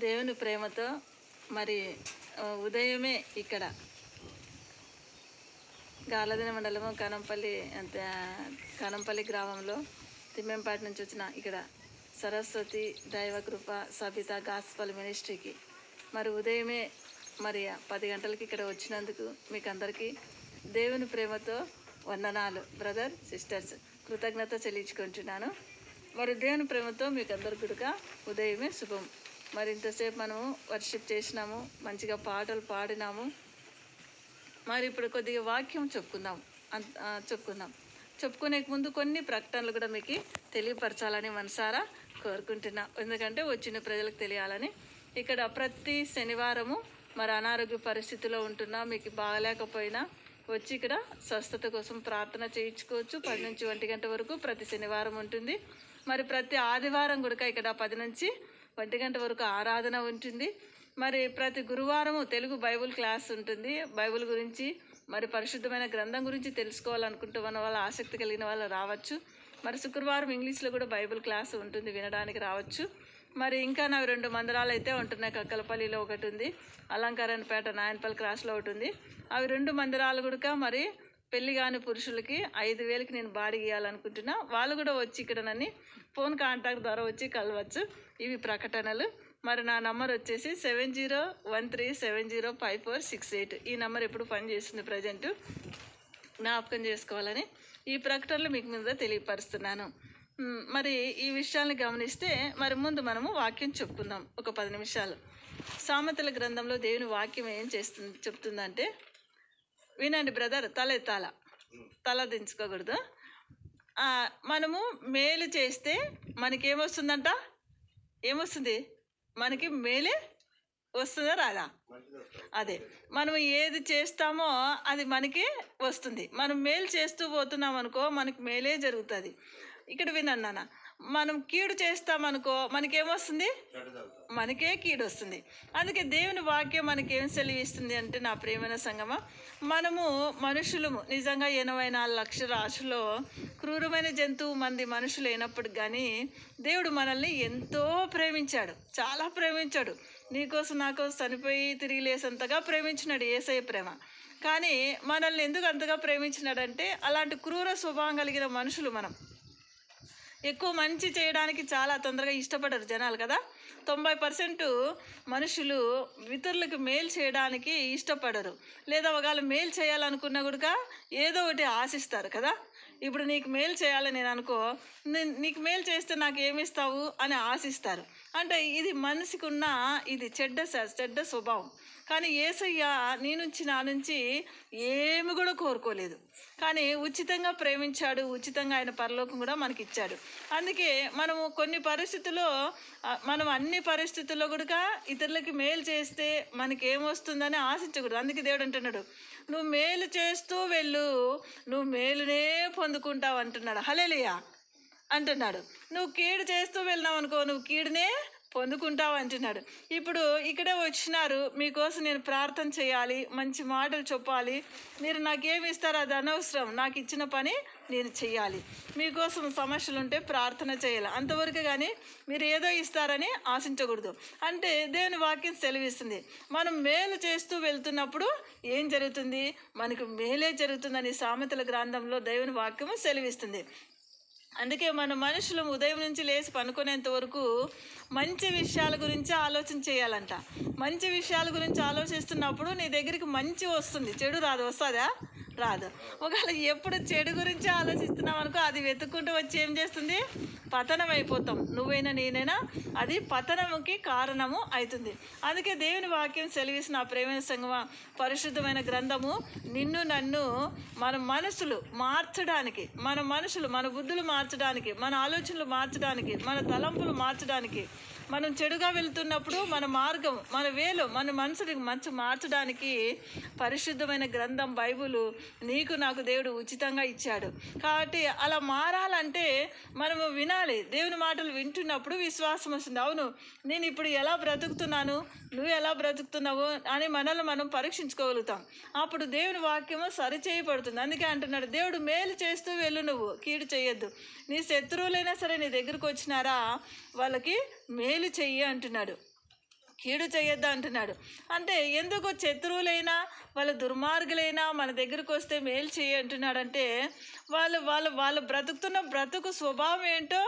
దేవుని ప్రేమతో మరి ఉదయమే ఇక్కడ గార్లదిన మండలము కనంపల్లి గ్రామంలో తిమ్మెంపాటి నుంచి వచ్చిన ఇక్కడ సరస్వతి దైవకృప సబిత గాస్పల్ మినిస్ట్రీకి మరి ఉదయమే మరి 10 గంటలకి ఇక్కడ వచ్చినందుకు మీకు అందరికీ దేవుని ప్రేమతో వందనాలు బ్రదర్ సిస్టర్స్, కృతజ్ఞత చెల్లించుకుంటున్నాను. మరి దేవుని ప్రేమతో మీకు అందరికీ కూడా ఉదయమే శుభం. మరి ఇంతసేపు మనము వర్షిప్ చేసినాము, మంచిగా పాటలు పాడినాము. మరి ఇప్పుడు కొద్దిగా వాక్యం చెప్పుకునే ముందు కొన్ని ప్రకటనలు కూడా మీకు తెలియపరచాలని మనసారా కోరుకుంటున్నా. ఎందుకంటే వచ్చిన ప్రజలకు తెలియాలని. ఇక్కడ ప్రతి శనివారము మరి అనారోగ్య పరిస్థితిలో ఉంటున్నా, మీకు బాగలేకపోయినా వచ్చి ఇక్కడ స్వస్థత కోసం ప్రార్థన చేయించుకోవచ్చు. 10 నుంచి 1 గంట వరకు ప్రతి శనివారం ఉంటుంది. మరి ప్రతి ఆదివారం కూడా ఇక్కడ 10 నుంచి 1 గంట వరకు ఆరాధన ఉంటుంది. మరి ప్రతి గురువారము తెలుగు బైబుల్ క్లాస్ ఉంటుంది. బైబుల్ గురించి మరి పరిశుద్ధమైన గ్రంథం గురించి తెలుసుకోవాలనుకుంటున్న వాళ్ళ, ఆసక్తి కలిగిన వాళ్ళు రావచ్చు. మరి శుక్రవారం ఇంగ్లీష్లో కూడా బైబుల్ క్లాస్ ఉంటుంది, వినడానికి రావచ్చు. మరి ఇంకా నాకు 2 మందిరాలు అయితే ఉంటున్నాయి. కక్కలపల్లిలో ఒకటి ఉంది, అలంకారణపేట నాయన్పల్లి క్రాస్లో ఒకటి ఉంది. అవి 2 మందిరాలు కూడా మరి పెళ్లి కాని పురుషులకి 5,000కి నేను బాడీ ఇవ్వాలనుకుంటున్నా. వాళ్ళు కూడా వచ్చి ఇక్కడ నన్ను ఫోన్ కాంటాక్ట్ ద్వారా వచ్చి కలవచ్చు. ఇవి ప్రకటనలు. మరి నా నంబర్ వచ్చేసి 7013705468. ఈ నెంబర్ ఎప్పుడు పనిచేస్తుంది ప్రజెంట్, జ్ఞాపకం చేసుకోవాలని ఈ ప్రకటనలు మీకు మీద తెలియపరుస్తున్నాను. మరి ఈ విషయాన్ని గమనిస్తే మరి ముందు మనము వాక్యం చెప్పుకుందాం ఒక 10 నిమిషాలు. సామెతల గ్రంథంలో దేవుని వాక్యం ఏం చెప్తుందంటే, వినండి బ్రదర్, తల దించుకోకూడదు. మనము మేలు చేస్తే మనకేమొస్తుందంట? ఏమొస్తుంది? మనకి మేలే వస్తుందా రాదా? అదే, మనం ఏది చేస్తామో అది మనకి వస్తుంది. మనం మేలు చేస్తూ పోతున్నాం అనుకో, మనకి మేలే జరుగుతుంది. ఇక్కడ వినన్నాన, మనం కీడు చేస్తామనుకో మనకేమొస్తుంది? మనకే కీడు వస్తుంది. అందుకే దేవుని వాక్యం మనకేం సెలవిస్తుంది అంటే, నా ప్రియమైన సంగమా, మనము మనుషులము నిజంగా 84 లక్షల రాశిలో క్రూరమైన జంతువు మంది మనుషులు అయినప్పటికి కానీ దేవుడు మనల్ని ఎంతో ప్రేమించాడు, చాలా ప్రేమించాడు. నీకోసం నాకోసం చనిపోయి తిరిగి లేసంతగా ప్రేమించినాడు యేసయ్య ప్రేమ. కానీ మనల్ని ఎందుకు అంతగా ప్రేమించినాడంటే, అలాంటి క్రూర స్వభావం కలిగిన మనుషులు మనం. ఎక్కువ మంచి చేయడానికి చాలా తొందరగా ఇష్టపడరు జనాలు కదా. 90% మనుషులు ఇతరులకు మేలు చేయడానికి ఇష్టపడరు. లేదా ఒకవేళ మేలు చేయాలనుకున్నా కూడా ఏదో ఒకటి ఆశిస్తారు కదా. ఇప్పుడు నీకు మేలు చేయాలని నేను అనుకో, నీకు మేలు చేస్తే నాకు ఏమిస్తావు అని ఆశిస్తారు. అంటే ఇది మనిషికి ఉన్న ఇది చెడ్డ స్వభావం. కానీ యేసయ్య నా నుంచి ఏమి కూడా కోరుకోలేదు, కానీ ఉచితంగా ప్రేమించాడు. ఉచితంగా ఆయన పరలోకం కూడా మనకి ఇచ్చాడు. అందుకే మనము కొన్ని పరిస్థితుల్లో, మనం అన్ని పరిస్థితుల్లో కూడా ఇతరులకి మేలు చేస్తే మనకి ఏమొస్తుందని ఆశించకూడదు. అందుకే దేవుడు అంటున్నాడు, నువ్వు మేలు చేస్తూ వెళ్ళు, నువ్వు మేలునే పొందుకుంటావు అంటున్నాడు. హల్లెలూయా అంటున్నాడు. నువ్వు కీడు చేస్తూ వెళ్ళినావు అనుకో, నువ్వు కీడునే పొందుకుంటావు అంటున్నాడు. ఇప్పుడు ఇక్కడే వచ్చినారు, మీకోసం నేను ప్రార్థన చేయాలి, మంచి మాటలు చెప్పాలి. మీరు నాకేమి ఇస్తారో అది అనవసరం, నాకు ఇచ్చిన పని నేను చెయ్యాలి. మీకోసం సమస్యలు ఉంటే ప్రార్థన చేయాలి, అంతవరకు. కానీ మీరు ఏదో ఇస్తారని ఆశించకూడదు. అంటే దేవుని వాక్యం సెలవిస్తుంది, మనం మేలు చేస్తూ వెళ్తున్నప్పుడు ఏం జరుగుతుంది? మనకు మేలే జరుగుతుందని సామెతల గ్రంథంలో దేవుని వాక్యము సెలవిస్తుంది. అందుకే మన మనుషులు ఉదయం నుంచి లేచి పనుకునేంత వరకు మంచి విషయాల గురించి ఆలోచన చేయాలంట. మంచి విషయాల గురించి ఆలోచిస్తున్నప్పుడు నీ దగ్గరికి మంచి వస్తుంది, చెడు రాదు. వస్తుందా? రాదు. ఒకవేళ ఎప్పుడు చెడు గురించి ఆలోచిస్తున్నావు అనుకో, అది వెతుక్కుంటూ వచ్చి ఏం చేస్తుంది? పతనం అయిపోతాం. నువ్వైనా నేనైనా అది పతనముకి కారణము అవుతుంది. అందుకే దేవుని వాక్యం సెలవిసిన ప్రేమైన సంగమా, పరిశుద్ధమైన గ్రంథము నిన్ను నన్ను మన మనసులు మార్చడానికి, మన బుద్ధులు మార్చడానికి, మన ఆలోచనలు మార్చడానికి, మన తలంపులు మార్చడానికి, మనం చెడుగా వెళ్తున్నప్పుడు మన మార్గం, మన వేలు, మన మనసుని మంచి మార్చడానికి పరిశుద్ధమైన గ్రంథం బైబులు నీకు నాకు దేవుడు ఉచితంగా ఇచ్చాడు. కాబట్టి అలా మారాలంటే మనము వినాలి. దేవుని మాటలు వింటున్నప్పుడు విశ్వాసం వస్తుంది. అవును, నేను ఇప్పుడు ఎలా బ్రతుకుతున్నాను, నువ్వు ఎలా బ్రతుకుతున్నావు అని మనల్ని మనం పరీక్షించుకోగలుగుతాం. అప్పుడు దేవుని వాక్యము సరిచేయబడుతుంది. అందుకే అంటున్నాడు, దేవుడు మేలు చేస్తూ వెళ్ళు, నువ్వు కీడు చేయొద్దు. నీ శత్రువులైనా సరే నీ దగ్గరకు వచ్చినారా వాళ్ళకి మేలు చెయ్యి అంటున్నాడు. కీడు చేయొద్దా అంటున్నాడు. అంటే ఎందుకు శత్రువులైనా వాళ్ళ దుర్మార్గులైనా మన దగ్గరకు వస్తే మేలు చేయి అంటున్నాడంటే వాళ్ళు బ్రతుకుతున్న బ్రతుకు స్వభావం ఏంటో,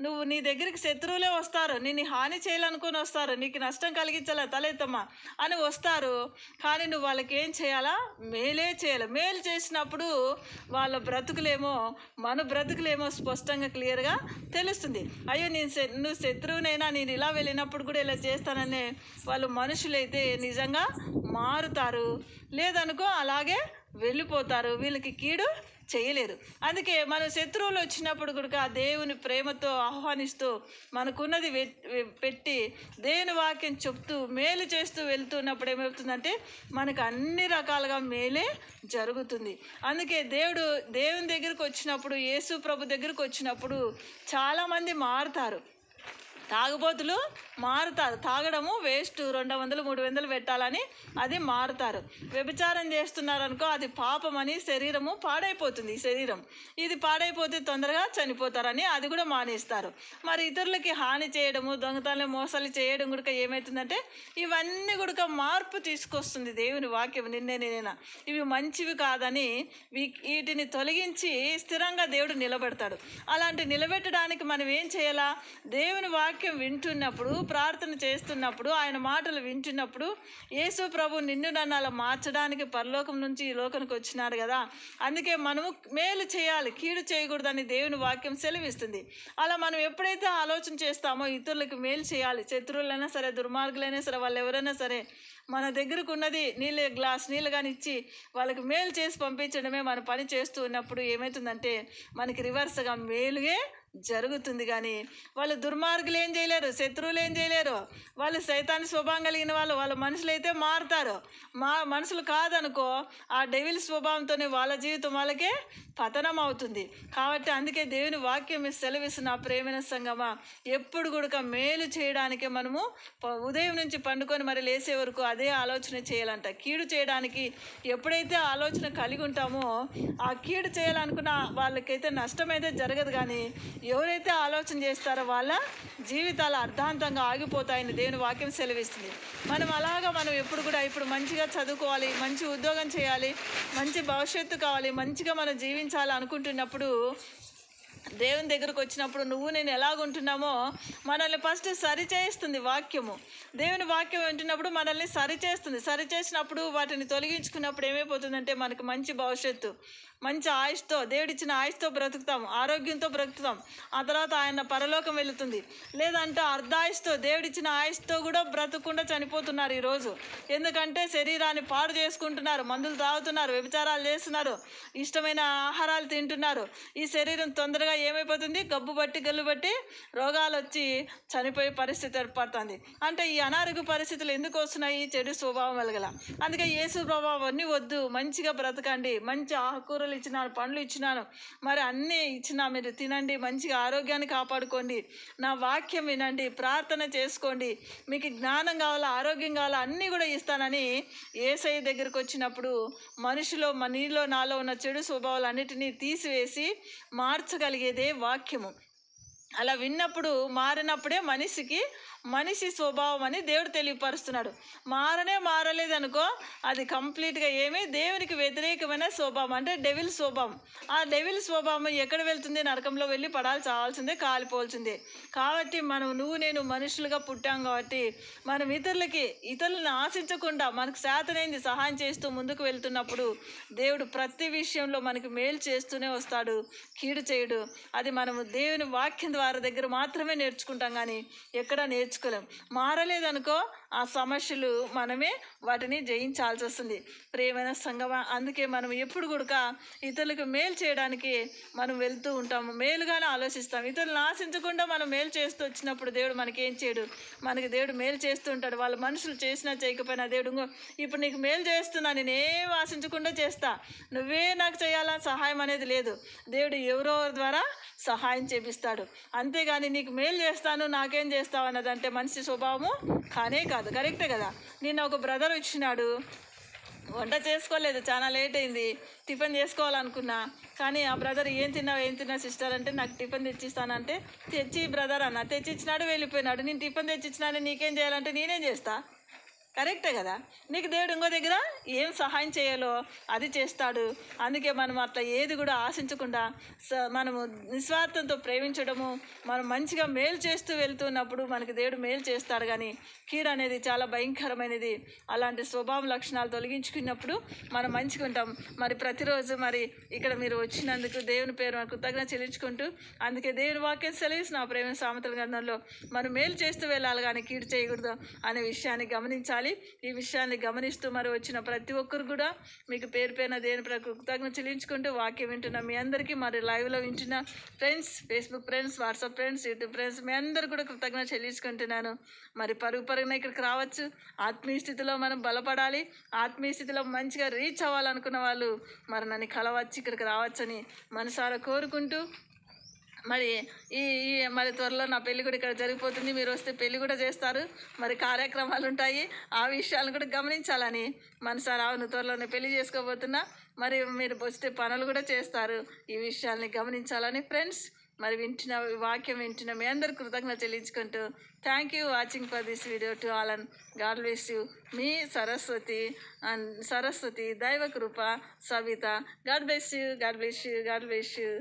నువ్వు నీ దగ్గరికి శత్రువులే వస్తారు, నిన్ను హాని చేయాలనుకొని వస్తారు, నీకు నష్టం కలిగించాల తలెత్తమ్మా అని వస్తారు. కానీ నువ్వు వాళ్ళకి ఏం చేయాలా? మేలే చేయాలి. మేలు చేసినప్పుడు వాళ్ళ బ్రతుకులేమో మన బ్రతుకులేమో స్పష్టంగా క్లియర్గా తెలుస్తుంది. అయ్యో నువ్వు శత్రువునైనా నేను ఇలా వెళ్ళినప్పుడు కూడా ఇలా చేస్తాననే వాళ్ళు మనుషులైతే నిజంగా మారుతారు, లేదనుకో అలాగే వెళ్ళిపోతారు. వీళ్ళకి కీడు చేయలేరు. అందుకే మన శత్రువులు వచ్చినప్పుడు కూడా దేవుని ప్రేమతో ఆహ్వానిస్తూ మనకున్నది పెట్టి దేవుని వాక్యం చెప్తూ మేలు చేస్తూ వెళ్తున్నప్పుడు ఏమవుతుందంటే మనకు అన్ని రకాలుగా మేలే జరుగుతుంది. అందుకే దేవుని దగ్గరికి వచ్చినప్పుడు, యేసు ప్రభు దగ్గరికి వచ్చినప్పుడు చాలామంది మారుతారు. తాగుబోతులు మారుతారు, తాగడము వేస్ట్, 200 300 పెట్టాలని అది మారుతారు. వ్యభిచారం చేస్తున్నారనుకో అది పాపమని శరీరము పాడైపోతుంది. శరీరం ఇది పాడైపోతే తొందరగా చనిపోతారని అది కూడా మానేస్తారు. మరి ఇతరులకి హాని చేయడము, దొంగతనం, మోసాలు చేయడం కూడా ఏమవుతుందంటే ఇవన్నీ కూడా మార్పు తీసుకొస్తుంది దేవుని వాక్యం. నిన్నేనా ఇవి మంచివి కాదని వీటిని తొలగించి స్థిరంగా దేవుడు నిలబెడతాడు. అలాంటి నిలబెట్టడానికి మనం ఏం చేయాలా? దేవుని వాక్యం వింటున్నప్పుడు, ప్రార్థన చేస్తున్నప్పుడు, ఆయన మాటలు వింటున్నప్పుడు, యేసు ప్రభు నిన్ను నన్ను అలా మార్చడానికి పరలోకం నుంచి ఈ లోకానికి వచ్చినాడు కదా. అందుకే మనము మేలు చేయాలి, కీడు చేయకూడదని దేవుని వాక్యం సెలవిస్తుంది. అలా మనం ఎప్పుడైతే ఆలోచన చేస్తామో ఇతరులకు మేలు చేయాలి, శత్రువులైనా సరే, దుర్మార్గులైనా సరే, వాళ్ళు ఎవరైనా సరే, మన దగ్గరకు ఉన్నది గ్లాస్ నీళ్ళు కానీ ఇచ్చి వాళ్ళకి మేలు చేసి పంపించడమే మన పని చేస్తూ ఉన్నప్పుడు ఏమవుతుందంటే మనకి రివర్స్గా మేలుగే జరుగుతుంది. కానీ వాళ్ళు దుర్మార్గులు ఏం చేయలేరు, శత్రువులు ఏం చేయలేరు. వాళ్ళు సైతాన్ని స్వభావం కలిగిన వాళ్ళ మనుషులు అయితే మారుతారు. మనుషులు కాదనుకో ఆ డెవిల్ స్వభావంతోనే వాళ్ళ జీవితం వాళ్ళకే పతనం అవుతుంది. కాబట్టి అందుకే దేవుని వాక్యం సెలవిస్తున్న ప్రేమైన సంగమా, ఎప్పుడు కూడా మేలు చేయడానికే మనము ఉదయం నుంచి పండుకొని మరి లేసే వరకు అదే ఆలోచన చేయాలంట. కీడు చేయడానికి ఎప్పుడైతే ఆలోచన కలిగి ఉంటామో ఆ కీడు చేయాలనుకున్న వాళ్ళకైతే నష్టమైతే జరగదు. కానీ ఎవరైతే ఆలోచన చేస్తారో వాళ్ళ జీవితాలు అర్ధాంతంగా ఆగిపోతాయని దేవుని వాక్యం సెలవిస్తుంది. మనం ఎప్పుడు కూడా ఇప్పుడు మంచిగా చదువుకోవాలి, మంచి ఉద్యోగం చేయాలి, మంచి భవిష్యత్తు కావాలి, మంచిగా మనం జీవించాలి అనుకుంటున్నప్పుడు దేవుని దగ్గరకు వచ్చినప్పుడు నువ్వు నేను ఎలాగుంటున్నామో మనల్ని ఫస్ట్ సరిచేస్తుంది వాక్యము. దేవుని వాక్యం వింటున్నప్పుడు మనల్ని సరిచేస్తుంది. సరిచేసినప్పుడు వాటిని తొలగించుకున్నప్పుడు ఏమైపోతుందంటే మనకు మంచి భవిష్యత్తు, మంచి ఆయుష్తో, దేవుడిచ్చిన ఆయుష్తో బ్రతుకుతాం, ఆరోగ్యంతో బ్రతుకుతాం. ఆ తర్వాత ఆయన పరలోకం వెళుతుంది. లేదంటే అర్ధాయుష్తో, దేవుడిచ్చిన ఆయుష్తో కూడా బ్రతకకుండా చనిపోతున్నారు ఈరోజు. ఎందుకంటే శరీరాన్ని పాడు చేసుకుంటున్నారు, మందులు తాగుతున్నారు, వ్యభిచారాలు చేస్తున్నారు, ఇష్టమైన ఆహారాలు తింటున్నారు. ఈ శరీరం తొందరగా ఏమైపోతుంది? గబ్బు బట్టి గల్లు బట్టి రోగాలు వచ్చి చనిపోయే పరిస్థితి ఏర్పడుతుంది. అంటే ఈ అనారోగ్య పరిస్థితులు ఎందుకు వస్తున్నాయి? చెడు స్వభావం వెలగల. అందుకే యేసు ప్రభావం అన్నీ వద్దు, మంచిగా బ్రతకండి, మంచి ఆకుకూరలు ఇచ్చినాను, పండ్లు ఇచ్చినాను, మరి అన్నీ ఇచ్చినా మీరు తినండి, మంచిగా ఆరోగ్యాన్ని కాపాడుకోండి, నా వాక్యం వినండి, ప్రార్థన చేసుకోండి, మీకు జ్ఞానం కావాలా, ఆరోగ్యం కావాలా, అన్నీ కూడా ఇస్తానని యేసయ్య దగ్గరికి వచ్చినప్పుడు మనిషిలో నీలో నాలో ఉన్న చెడు స్వభావాలు అన్నిటినీ తీసివేసి మార్చగలిగేదే వాక్యము. అలా విన్నప్పుడు మారినప్పుడే మనిషి స్వభావం అని దేవుడు తెలియపరుస్తున్నాడు. మారలేదనుకో అది కంప్లీట్గా దేవునికి వ్యతిరేకమైన స్వభావం, అంటే డెవిల్ స్వభావం. ఆ డెవిల్ స్వభావం ఎక్కడ వెళ్తుంది? నరకంలో వెళ్ళి చావాల్సిందే, కాలిపోవాల్సిందే. కాబట్టి నువ్వు నేను మనుషులుగా పుట్టాం కాబట్టి మనం ఇతరులను ఆశించకుండా మనకు శాతనైంది సహాయం చేస్తూ ముందుకు వెళ్తున్నప్పుడు దేవుడు ప్రతి విషయంలో మనకి మేలు చేస్తూనే వస్తాడు, కీడు చేయడు. అది మనము దేవుని వాక్యం ద్వారా దగ్గర మాత్రమే నేర్చుకుంటాం, కానీ ఎక్కడ నేర్చుకోలేం. మారలేదనుకో ఆ సమస్యలు మనమే వాటిని జయించాల్సి వస్తుంది. ప్రియమైన సంగమా, అందుకే మనం ఎప్పుడు కూడా ఇతరులకు మేలు చేయడానికి మనం వెళ్తూ ఉంటాము, మేలుగానే ఆలోచిస్తాం. ఇతరులను ఆశించకుండా మనం మేలు చేస్తూ వచ్చినప్పుడు దేవుడు మనకేం చేయడు, దేవుడు మేలు చేస్తూ ఉంటాడు. వాళ్ళ మనుషులు చేసినా చేయకపోయినా దేవుడు ఇప్పుడు నీకు మేలు చేస్తున్నా, నేనేం ఆశించకుండా చేస్తా, నువ్వే నాకు చేయాలా సహాయం అనేది లేదు. దేవుడు ఎవరో ద్వారా సహాయం చేపిస్తాడు. అంతేగాని నీకు మేలు చేస్తాను నాకేం చేస్తావు అన్నదంటే మనిషి స్వభావము కానే కాదు. కరెక్టే కదా. నిన్న ఒక బ్రదర్ వచ్చినాడు, వంట చేసుకోలేదు, చాలా లేట్ అయింది. టిఫిన్ చేసుకోవాలనుకున్నా, కానీ ఆ బ్రదర్ ఏం తిన్నా సిస్టర్ అంటే, నాకు టిఫిన్ తెచ్చిస్తానంటే తెచ్చి బ్రదర్ అన్న, తెచ్చిచ్చినాడు, వెళ్ళిపోయినాడు. నేను టిఫిన్ తెచ్చిచ్చినాను, నీకేం చేయాలంటే నేనేం చేస్తా? కరెక్టే కదా. నీకు దేవుడు ఇంకో దగ్గర ఏం సహాయం చేయాలో అది చేస్తాడు. అందుకే మనం అట్లా ఏది కూడా ఆశించకుండా మనము నిస్వార్థంతో ప్రేమించడము, మనం మంచిగా మేలు చేస్తూ వెళ్తున్నప్పుడు మనకి దేవుడు మేలు చేస్తాడు. కానీ కీడు అనేది చాలా భయంకరమైనది. అలాంటి స్వభావం లక్షణాలు తొలగించుకున్నప్పుడు మనం మంచిగా ఉంటాం. మరి ప్రతిరోజు మరి ఇక్కడ మీరు వచ్చినందుకు దేవుని పేరు కృతజ్ఞత చెల్లించుకుంటూ, అందుకే దేవుని వాక్యం సెలవిసి నా ప్రేమ సామెతల గ్రంథంలో మనం మేలు చేస్తూ వెళ్ళాలి కానీ కీడు చేయకూడదు అనే విషయాన్ని గమనించాలి. ఈ విషయాన్ని గమనిస్తూ మరి వచ్చిన ప్రతి ఒక్కరు కూడా మీకు పేరు పేరున దేవుని కృతజ్ఞత చెల్లించుకుంటూ వాక్యం వింటున్న మీ అందరికీ, మరి లైవ్లో వింటున్న friends, Facebook friends, WhatsApp friends, YouTube friends, మీ అందరూ కూడా కృతజ్ఞత చెల్లించుకుంటున్నాను. మరి పరుగున ఇక్కడికి రావచ్చు. ఆత్మీయ స్థితిలో మనం బలపడాలి, ఆత్మీయ స్థితిలో మంచిగా రీచ్ అవ్వాలనుకున్న వాళ్ళు మరి నన్ను కలవచ్చు, ఇక్కడికి రావచ్చని మనసారా కోరుకుంటూ, మరి ఈ మరి త్వరలో నా పెళ్ళి కూడా ఇక్కడ జరిగిపోతుంది. మీరు వస్తే పెళ్ళి కూడా చేస్తారు, మరి కార్యక్రమాలు ఉంటాయి. ఆ విషయాలను కూడా గమనించాలని మనసారా, అవును త్వరలోనే పెళ్ళి చేసుకోబోతున్నా, మరి మీరు వస్తే పనులు కూడా చేస్తారు. ఈ విషయాల్ని గమనించాలని ఫ్రెండ్స్, మరి వాక్యం వింటున్న మీ అందరు కృతజ్ఞత చెల్లించుకుంటూ, thank you watching for this video to all and god bless you. మీ సరస్వతి దైవ కృప సవిత. God bless you.